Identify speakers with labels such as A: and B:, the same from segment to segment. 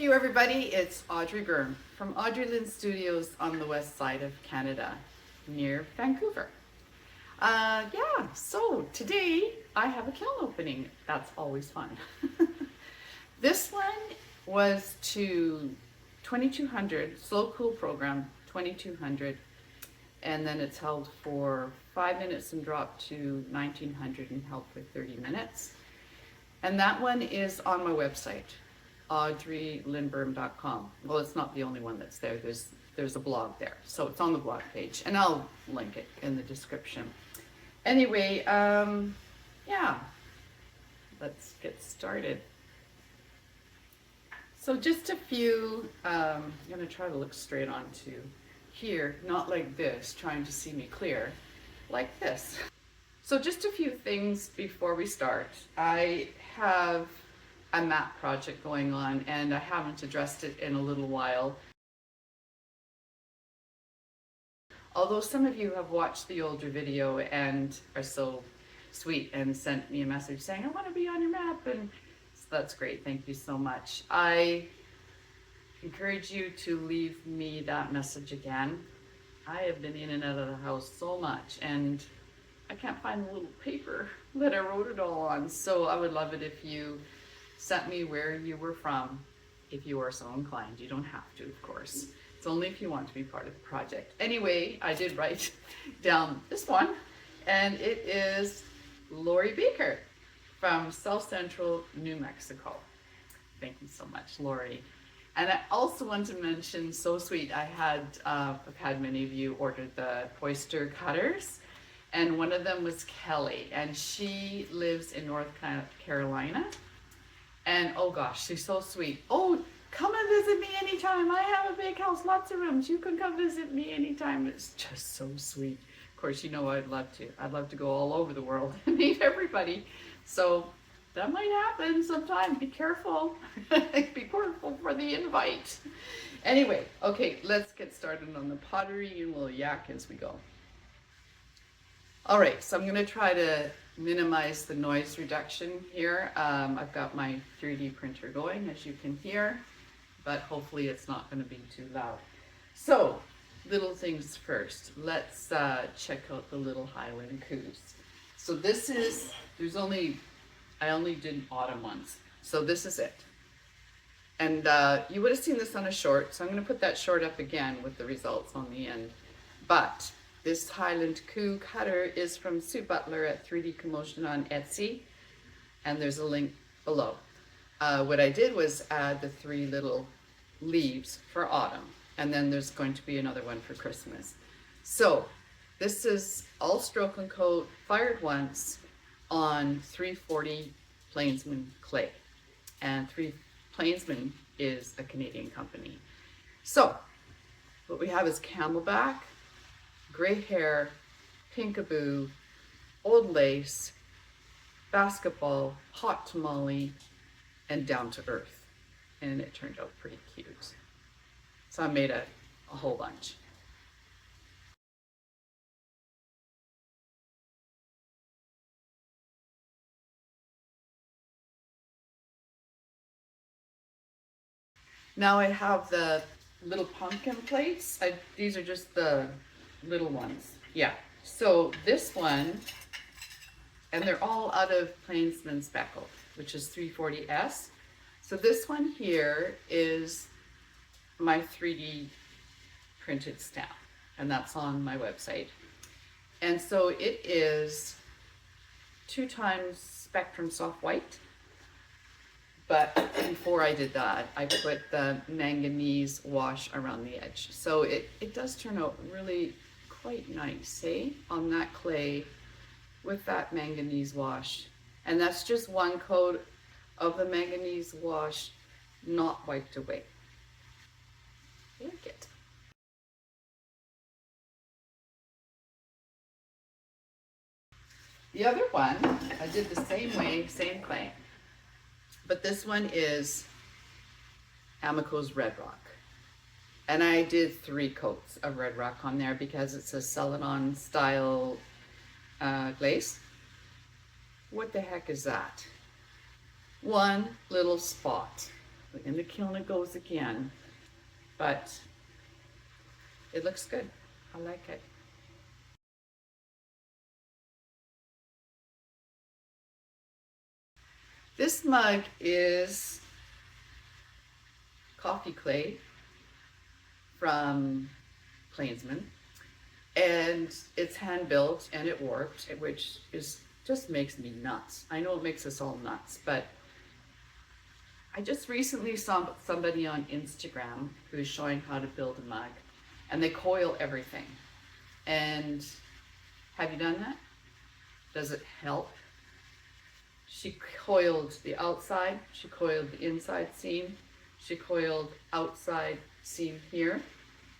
A: Hey you everybody, it's Audrey from audreylynnstudiios on the west side of Canada, near Vancouver. So today I have a kiln opening. That's always fun. This one was to 2200, slow cool program, 2200, and then it's held for 5 minutes and dropped to 1900 and held for 30 minutes. And that one is on my website, audreylynnstudiios.com. Well, it's not the only one that's there. There's a blog there, so it's on the blog page, and I'll link it in the description. Anyway, yeah, let's get started. So just a few, I'm gonna try to look straight onto here, not like this, trying to see me clear, like this. So just a few things before we start. I have a map project going on and I haven't addressed it in a little while. Although some of you have watched the older video and are so sweet and sent me a message saying, I want to be on your map, and so that's great, thank you so much. I encourage you to leave me that message again. I have been in and out of the house so much and I can't find the little paper that I wrote it all on, so I would love it if you sent me where you were from, if you are so inclined. You don't have to, of course. It's only if you want to be part of the project. Anyway, I did write down this one, and it is Lori Baker from South Central New Mexico. Thank you so much, Lori. And I also want to mention, so sweet, I've had many of you order the oyster cutters, and one of them was Kelly, and she lives in North Carolina. And oh gosh, she's so sweet. Oh, come and visit me anytime. I have a big house, lots of rooms. You can come visit me anytime. It's just so sweet. Of course, you know I'd love to. I'd love to go all over the world and meet everybody. So that might happen sometime. Be careful. Be careful for the invite. Anyway, okay, let's get started on the pottery and we'll yak as we go. All right, so I'm gonna try to minimize the noise reduction here. I've got my 3D printer going, as you can hear, but hopefully it's not going to be too loud. So, little things first. Let's check out the little Highland coups. So this is, I only did autumn ones, so this is it. And you would have seen this on a short, so I'm going to put that short up again with the results on the end. But this Highland coup cutter is from Sue Butler at 3D Commotion on Etsy, and there's a link below. What I did was add the 3 little leaves for autumn, and then there's going to be another one for Christmas. So this is all stroke and coat, fired once on 340 Plainsman clay, and Plainsman is a Canadian company. So what we have is camelback, gray hair, pinkaboo, old lace, basketball, hot tamale, and down to earth. And it turned out pretty cute. So I made a whole bunch. Now I have the little pumpkin plates. These are just the little ones. Yeah, so this one, and they're all out of Plainsman Speckle, which is 340S. So this one here is my 3D printed stamp, and that's on my website. And so it is 2 times Spectrum Soft White. But before I did that, I put the manganese wash around the edge. So it does turn out really quite nice, eh? On that clay with that manganese wash. And that's just one coat of the manganese wash, not wiped away. I like it. The other one, I did the same way, same clay. But this one is Amico's Red Rock. And I did 3 coats of Red Rock on there because it's a Celadon style glaze. What the heck is that? One little spot In the kiln it goes again, but it looks good. I like it. This mug is coffee clay from Plainsman, and it's hand built and it worked, which is just makes me nuts. I know it makes us all nuts, but I just recently saw somebody on Instagram who's showing how to build a mug, and they coil everything. And have you done that? Does it help? She coiled the outside, she coiled the inside seam, she coiled outside seam here,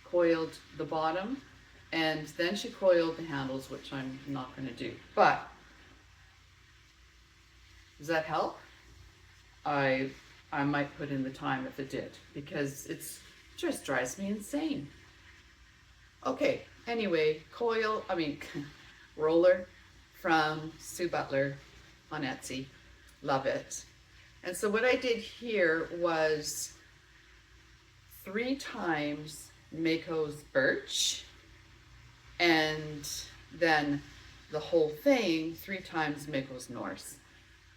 A: coiled the bottom, and then she coiled the handles, which I'm not going to do. But does that help? I might put in the time if it did, because it's just drives me insane. Okay, anyway, roller from Sue Butler on Etsy. Love it. And so what I did here was 3 times Mako's birch, and then the whole thing 3 times Mako's Norse.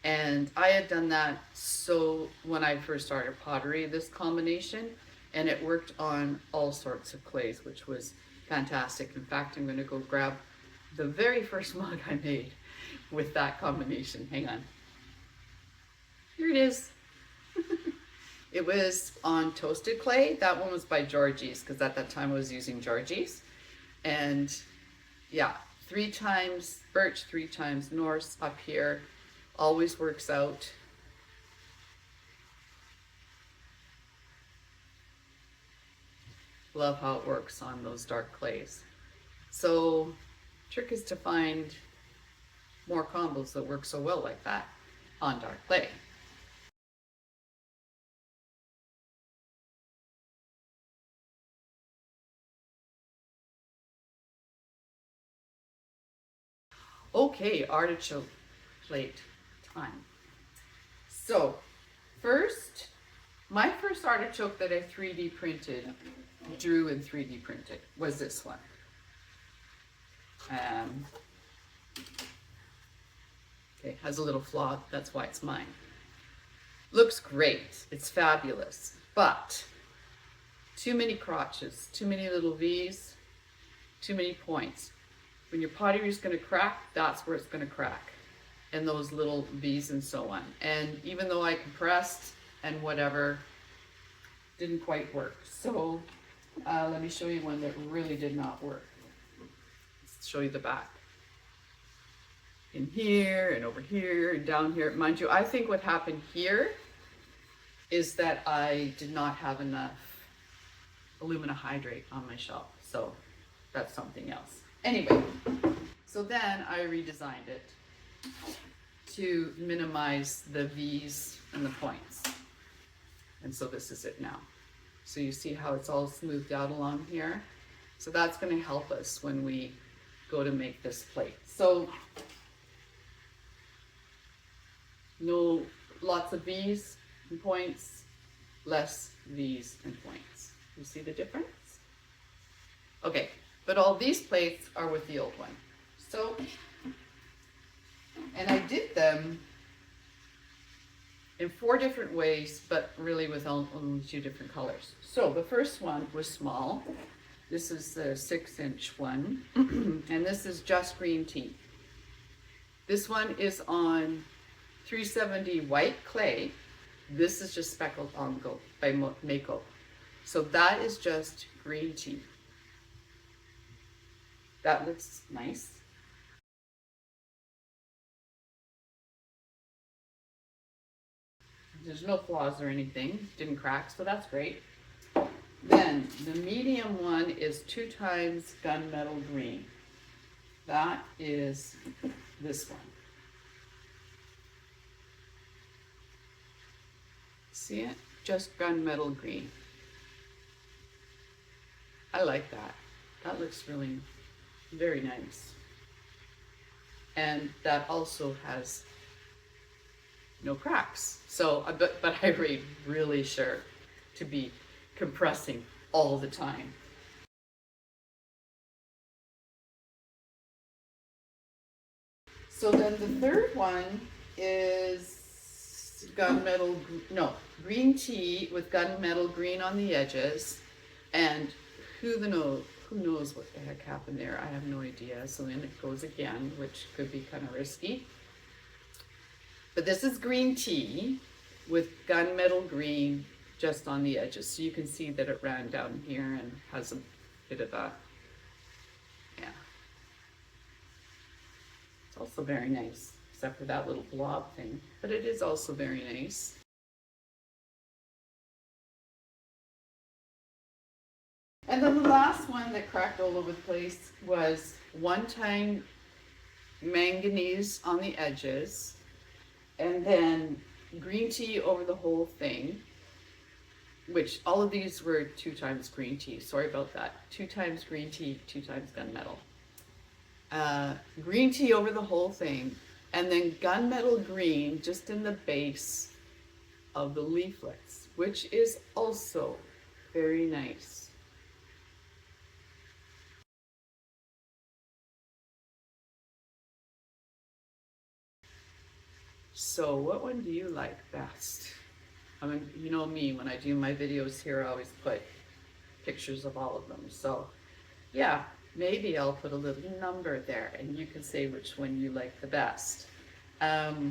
A: And I had done that so when I first started pottery, this combination, and it worked on all sorts of clays, which was fantastic. In fact, I'm going to go grab the very first mug I made with that combination. Hang on. Here it is. It was on toasted clay. That one was by Georgie's, because at that time I was using Georgie's. And yeah, 3 times birch, 3 times Norse up here. Always works out. Love how it works on those dark clays. So trick is to find more combos that work so well like that on dark clay. Okay, artichoke plate time. So first, my first artichoke that I 3D printed, drew and 3D printed, was this one. Okay, has a little flaw, that's why it's mine. Looks great, it's fabulous, but too many crotches, too many little V's, too many points. When your pottery is going to crack, that's where it's going to crack, and those little V's and so on. And even though I compressed and whatever, didn't quite work. So let me show you one that really did not work. Let's show you the back. In here and over here and down here. Mind you, I think what happened here is that I did not have enough alumina hydrate on my shelf. So that's something else. Anyway, so then I redesigned it to minimize the V's and the points. And so this is it now. So you see how it's all smoothed out along here? So that's going to help us when we go to make this plate. So no, lots of V's and points, less V's and points. You see the difference? Okay, but all these plates are with the old one. So, and I did them in 4 different ways, but really with only 2 different colors. So the first one was small. This is the 6-inch one, and this is just green tea. This one is on 370 white clay. This is just speckled ongo by Mako. So that is just green tea. That looks nice. There's no flaws or anything, didn't crack, so that's great. Then the medium one is 2 times gunmetal green. That is this one. See it? Just gunmetal green. I like that. That looks really very nice. And that also has no cracks. So, but I made really sure to be compressing all the time. So then the third one is green tea with gunmetal green on the edges, and who knows what the heck happened there. I have no idea. So then it goes again, which could be kind of risky. But this is green tea with gunmetal green just on the edges. So you can see that it ran down here and has a bit of a, yeah. It's also very nice, except for that little blob thing. But it is also very nice. And then the last one that cracked all over the place was one-time manganese on the edges, and then green tea over the whole thing, which all of these were 2 times green tea. Sorry about that. 2 times green tea, 2 times gunmetal. Green tea over the whole thing, and then gunmetal green just in the base of the leaflets, which is also very nice. So what one do you like best? I mean, you know me, when I do my videos here, I always put pictures of all of them. So yeah, maybe I'll put a little number there and you can say which one you like the best. I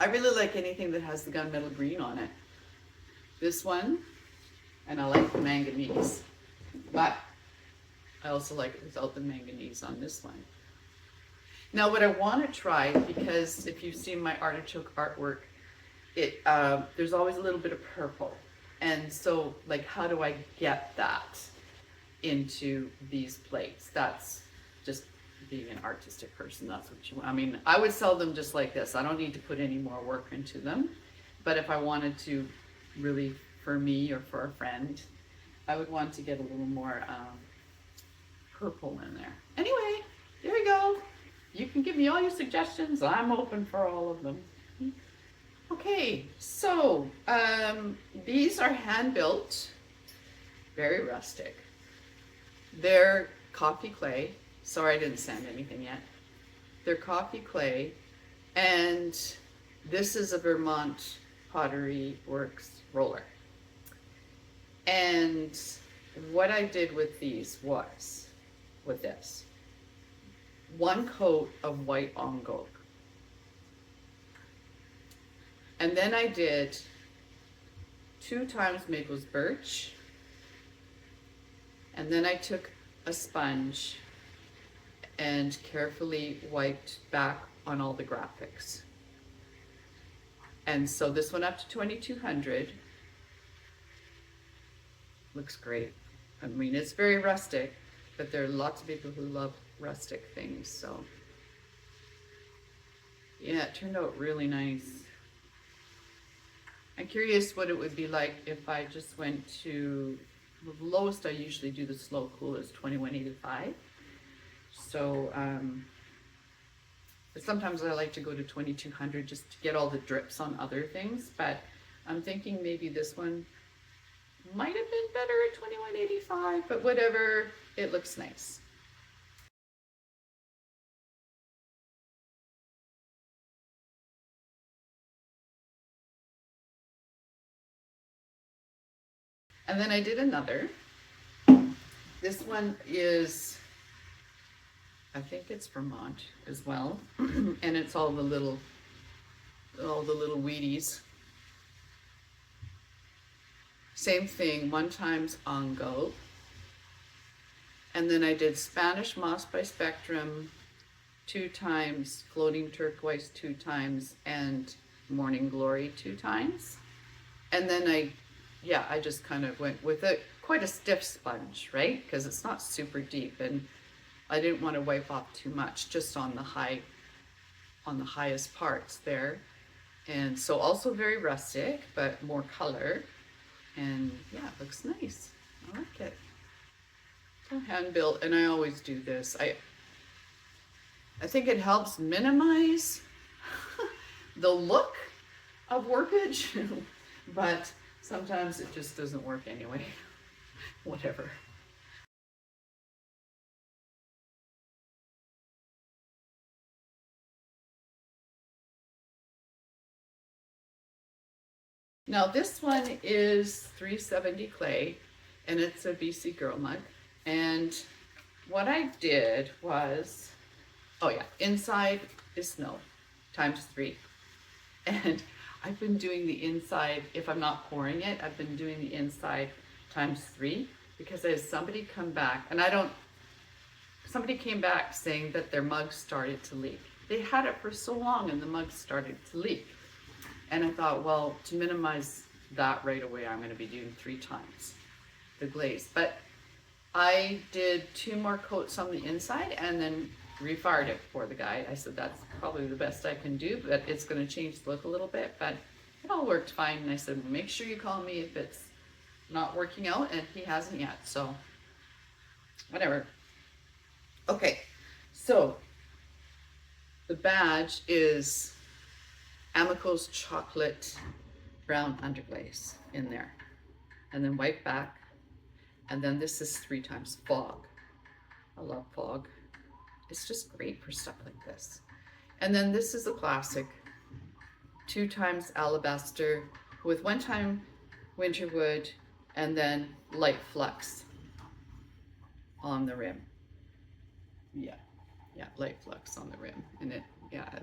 A: really like anything that has the gunmetal green on it. This one, and I like the manganese, but I also like it without the manganese on this one. Now what I want to try, because if you've seen my artichoke artwork, there's always a little bit of purple. And so like, how do I get that into these plates? That's just being an artistic person. That's what you want. I mean, I would sell them just like this. I don't need to put any more work into them. But if I wanted to really, for me or for a friend, I would want to get a little more purple in there. Anyway, there you go. You can give me all your suggestions. I'm open for all of them. Okay, so these are hand built, very rustic. They're coffee clay. Sorry, I didn't sand anything yet. They're coffee clay, and this is a Vermont POTTERYWORKS roller. And what I did with these was, with this, 1 coat of white ongoke. And then I did 2 times Maple's birch. And then I took a sponge and carefully wiped back on all the graphics. And so this went up to 2200. Looks great. I mean, it's very rustic, but there are lots of people who love rustic things, so yeah, it turned out really nice. I'm curious what it would be like if I just went to, well, the lowest I usually do the slow cool is 2185. So but sometimes I like to go to 2200 just to get all the drips on other things, but I'm thinking maybe this one might have been better at 2185, but whatever, it looks nice. And then I did another. This one is, I think it's Vermont as well. And it's all the little Wheaties. Same thing, 1 times ongo. And then I did Spanish Moss by Spectrum 2 times, Floating Turquoise 2 times, and Morning Glory 2 times. And then I just kind of went with quite a stiff sponge, right? Because it's not super deep, and I didn't want to wipe off too much, just on the highest parts there. And so also very rustic, but more color. And yeah, it looks nice. I like it. So hand built, and I always do this. I think it helps minimize the look of workage, but sometimes it just doesn't work anyway. Whatever. Now this one is 370 clay, and it's a BC Girl mug. And what I did was, oh yeah, inside is snow ×3. And I've been doing the inside, if I'm not pouring it, I've been doing the inside ×3 because I had somebody come back, and somebody came back saying that their mug started to leak. They had it for so long and the mug started to leak. And I thought, well, to minimize that right away, I'm going to be doing 3 times the glaze. But I did 2 more coats on the inside and then refired it for the guy. I said, that's probably the best I can do, but it's going to change the look a little bit, but it all worked fine. And I said, well, make sure you call me if it's not working out, and he hasn't yet, so whatever. Okay, so the badge is Amico's chocolate brown underglaze in there, and then white back, and then this is 3 times fog. I love fog. It's just great for stuff like this. And then this is a classic, 2 times alabaster with 1 time winter wood and then light flux on the rim. Yeah, light flux on the rim, and it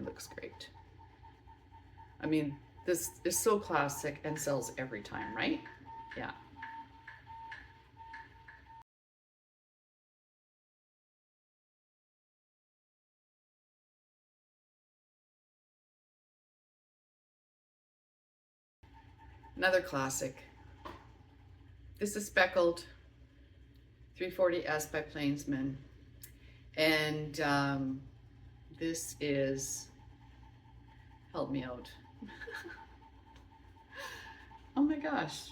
A: looks great. I mean, this is so classic and sells every time, right? Yeah. Another classic. This is speckled 340S by Plainsman, and this is, help me out. Oh my gosh,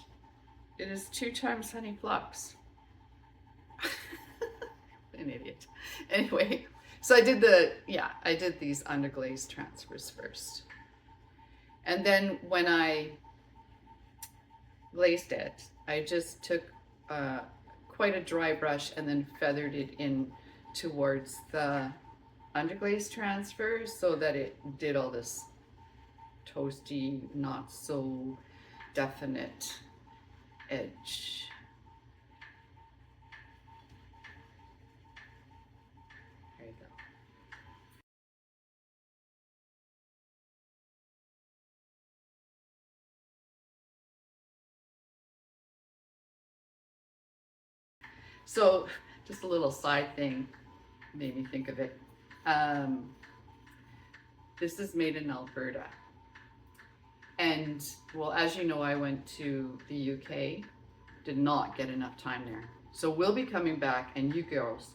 A: it is 2 times honey flux. An idiot. Anyway, so I did these underglaze transfers first. And then when I glazed it, I just took quite a dry brush and then feathered it in towards the underglaze transfer so that it did all this toasty, not so definite edge. There you go. So just a little side thing made me think of it. This is made in Alberta. And well, as you know, I went to the UK, did not get enough time there. So we'll be coming back, and you girls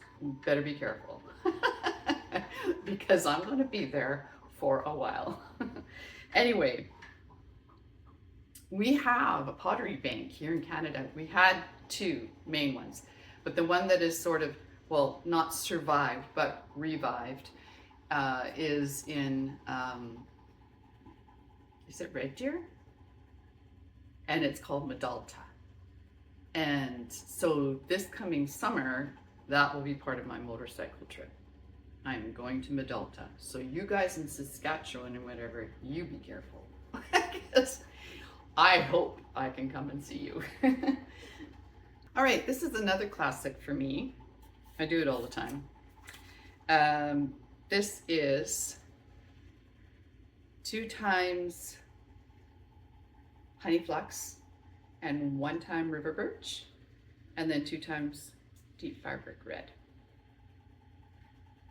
A: better be careful because I'm going to be there for a while. Anyway, we have a pottery bank here in Canada. We had 2 main ones, but the one that is sort of, well, not survived, but revived is in, is it Red Deer? And it's called Medalta. And so this coming summer, that will be part of my motorcycle trip. I'm going to Medalta. So you guys in Saskatchewan and whatever, you be careful. Because I hope I can come and see you. All right, this is another classic for me. I do it all the time. This is 2 times honey flux and 1 time river birch, and then 2 times deep fabric red.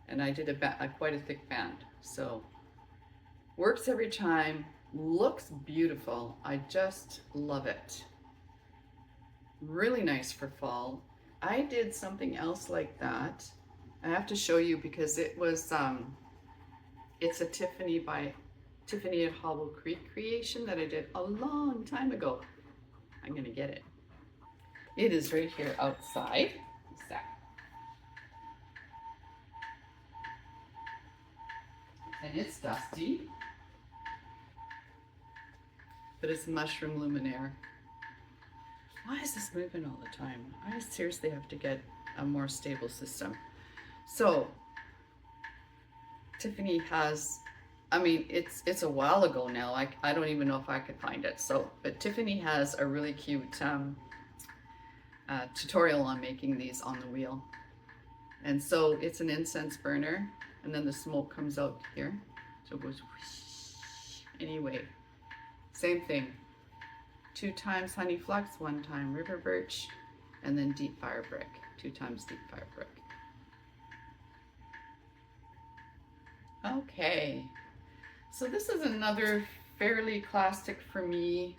A: And I did quite a thick band, so works every time, looks beautiful. I just love it. Really nice for fall. I did something else like that. I have to show you because it was, it's a Tiffany at Hobble Creek creation that I did a long time ago. I'm gonna get it. It is right here outside. What's that? And it's dusty. but it's mushroom luminaire. Why is this moving all the time? I seriously have to get a more stable system. So Tiffany has, I mean, it's a while ago now. I don't even know if I could find it. So, but Tiffany has a really cute tutorial on making these on the wheel. And so it's an incense burner, and then the smoke comes out here. So it goes whoosh. Anyway, same thing. 2 times honey flux, 1 time river birch, and then deep fire brick. 2 times deep fire brick. Okay, so this is another fairly classic for me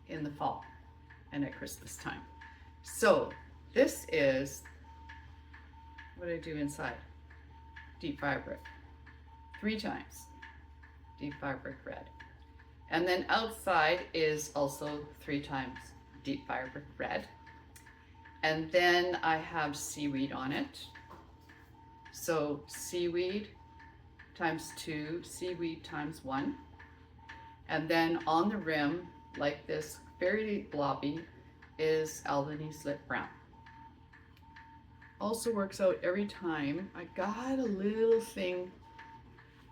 A: in the fall and at Christmas time. So this is what I do inside. Deep fire brick. 3 times deep fire brick red. And then outside is also 3 times deep fire brick red. And then I have seaweed on it. So seaweed times 2, seaweed times 1. And then on the rim, like this, very blobby, is Albany slip brown. Also works out every time. I got a little thing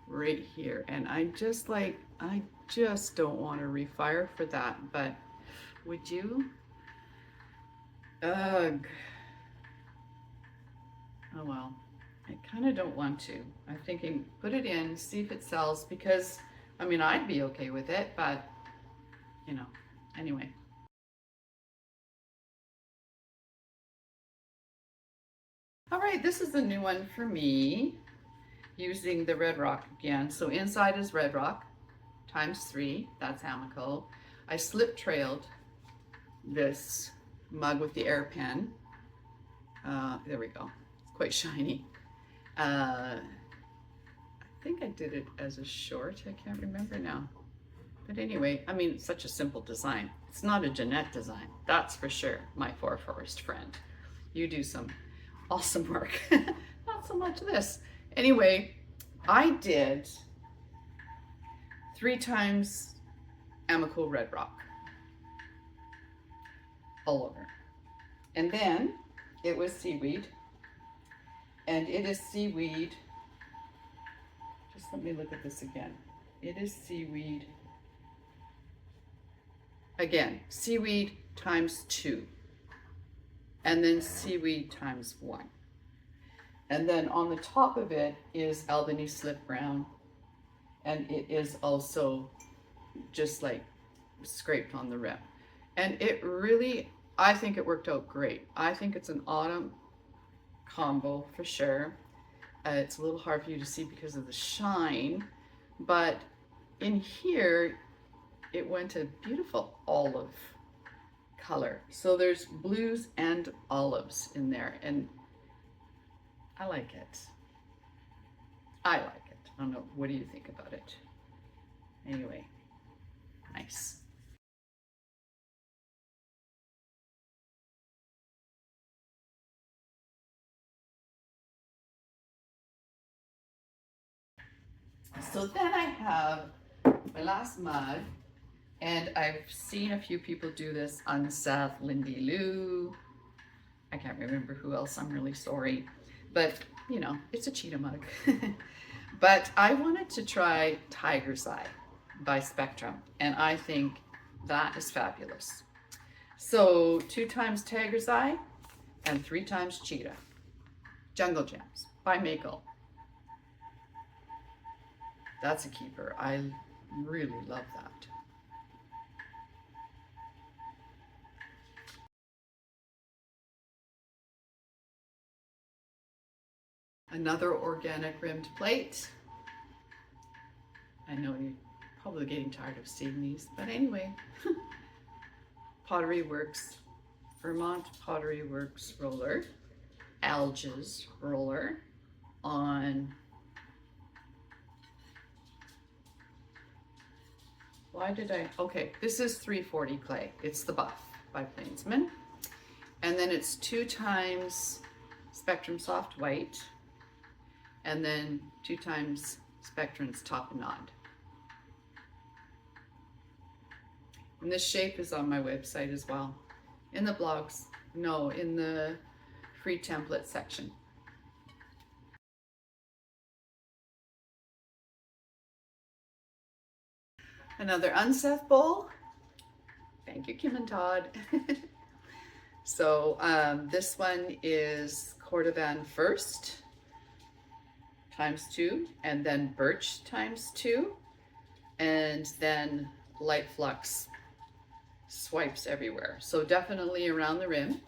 A: right here, and I just don't want to refire for that, but would you? Ugh. Oh well. I kind of don't want to. I'm thinking put it in, see if it sells, because I mean I'd be okay with it, but you know, anyway. All right, this is a new one for me, using the red rock again. So inside is red rock times 3, that's Amico. I slip trailed this mug with the air pen. There we go, it's quite shiny. I think I did it as a short, I can't remember now. But anyway, I mean, it's such a simple design. It's not a Jeanette design, that's for sure, my forest friend. You do some awesome work. Not so much this. Anyway, I did 3 times Amico red rock all over. And then it was seaweed. And it is seaweed, just let me look at this again. It is seaweed, again, seaweed times 2, and then seaweed times 1. And then on the top of it is Albany slip brown, and it is also just like scraped on the rim. And it really, I think it worked out great. I think it's an autumn combo for sure. It's a little hard for you to see because of the shine, but in here it went a beautiful olive color. So there's blues and olives in there, and I like it. I like it. I don't know, what do you think about it? Anyway, nice. So then I have my last mug, and I've seen a few people do this on Seth, Lindy Lou. I can't remember who else, I'm really sorry. But, you know, it's a cheetah mug. But I wanted to try Tiger's Eye by Spectrum, and I think that is fabulous. So 2 times Tiger's Eye and 3 times Cheetah. Jungle Gems by Mako. That's a keeper. I really love that. Another organic rimmed plate. I know you're probably getting tired of seeing these, but anyway. POTTERYWORKS, Vermont POTTERYWORKS roller, AUDREY'S roller on, okay, this is 340 clay. It's the Buff by Plainsman. And then it's 2 times Spectrum Soft White, and then 2 times Spectrum's Top and Nod. And this shape is on my website as well. In the blogs, no, in the free template section. Another unset bowl. Thank you, Kim and Todd. So this one is Cordovan first, ×2, and then birch ×2, and then light flux swipes everywhere. So definitely around the rim,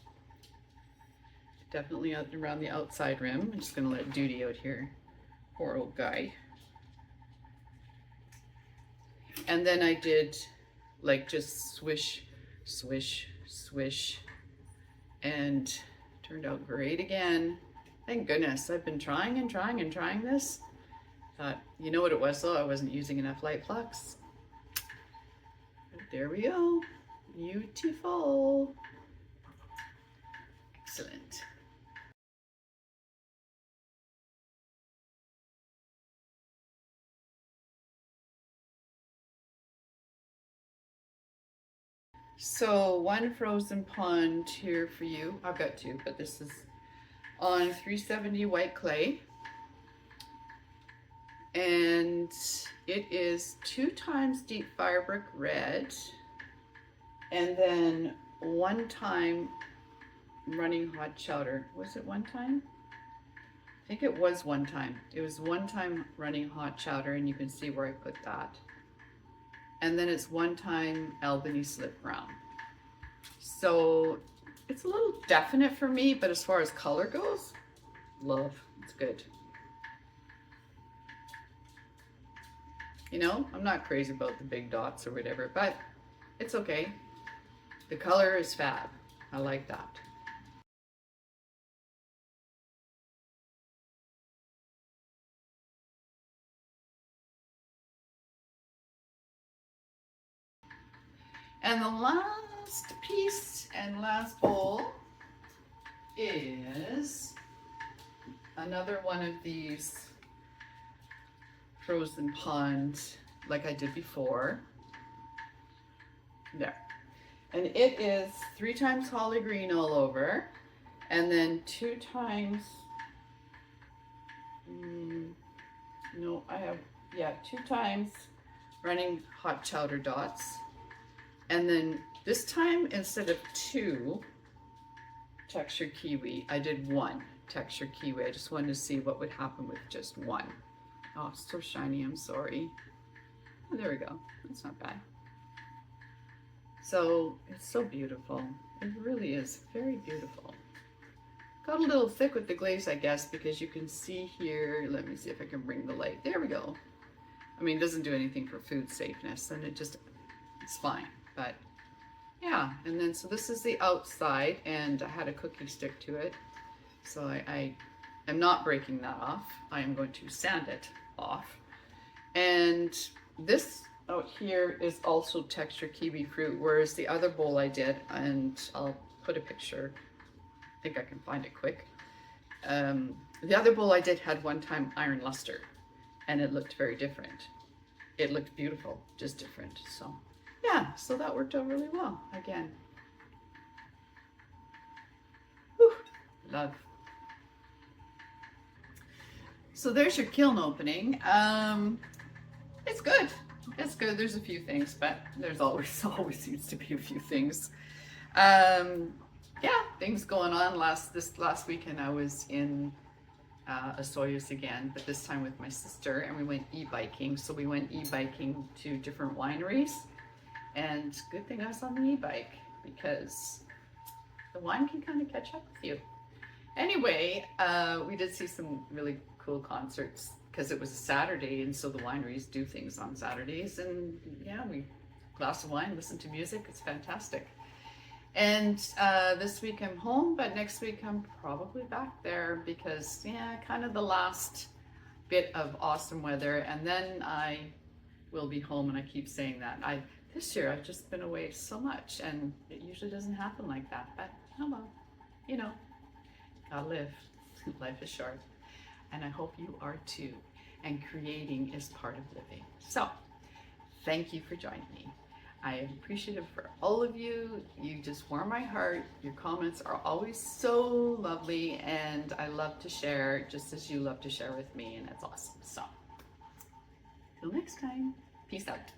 A: definitely around the outside rim. I'm just gonna let Duty out here, poor old guy. And then I did like just swish, swish, swish, and turned out great again. Thank goodness. I've been trying and trying and trying this. Thought, you know what it was though? I wasn't using enough light flux. But there we go. Beautiful. Excellent. So one frozen pond here for you. I've got two, but this is on 370 white clay. And it is 2 times deep fire brick red, and then 1 time running hot chowder. Was it 1 time? I think it was 1 time. It was 1 time running hot chowder, and you can see where I put that. And then it's 1 time Albany slip brown. So it's a little definite for me, but as far as color goes, love, it's good. You know, I'm not crazy about the big dots or whatever, but it's okay. The color is fab. I like that. And the last piece and last bowl is another one of these frozen ponds like I did before. There. And it is 3 times holly green all over, and then 2 times, no, I have, yeah, 2 times running hot chowder dots. And then this time, instead of 2 textured kiwi, I did 1 textured kiwi. I just wanted to see what would happen with just 1. Oh, it's so shiny, I'm sorry. Oh, there we go, that's not bad. So it's so beautiful. It really is very beautiful. Got a little thick with the glaze, I guess, because you can see here, let me see if I can bring the light. There we go. I mean, it doesn't do anything for food safeness, and it's fine. But yeah, and then so this is the outside, and I had a cookie stick to it. So I am not breaking that off. I am going to sand it off. And this out here is also textured kiwi fruit, whereas the other bowl I did, and I'll put a picture, I think I can find it quick. The other bowl I did had 1 time iron luster, and it looked very different. It looked beautiful, just different. So yeah, so that worked out really well again. Whew, love. So there's your kiln opening. It's good. It's good. There's a few things, but there's always seems to be a few things. Yeah, things going on. This last weekend I was in Osoyoos again, but this time with my sister, and we went e-biking. So we went e-biking to different wineries, and good thing I was on the e-bike, because the wine can kind of catch up with you. Anyway, we did see some really cool concerts because it was a Saturday, and so the wineries do things on Saturdays, and yeah, glass of wine, listen to music. It's fantastic. And this week I'm home, but next week I'm probably back there because, yeah, kind of the last bit of awesome weather, and then I will be home. And I keep saying that. This year I've just been away so much, and it usually doesn't happen like that, but oh well, you know, gotta live. Life is short, and I hope you are too, and creating is part of living. So thank you for joining me. I am appreciative for all of you. You just warm my heart. Your comments are always so lovely, and I love to share just as you love to share with me, and it's awesome. So, till next time, peace out.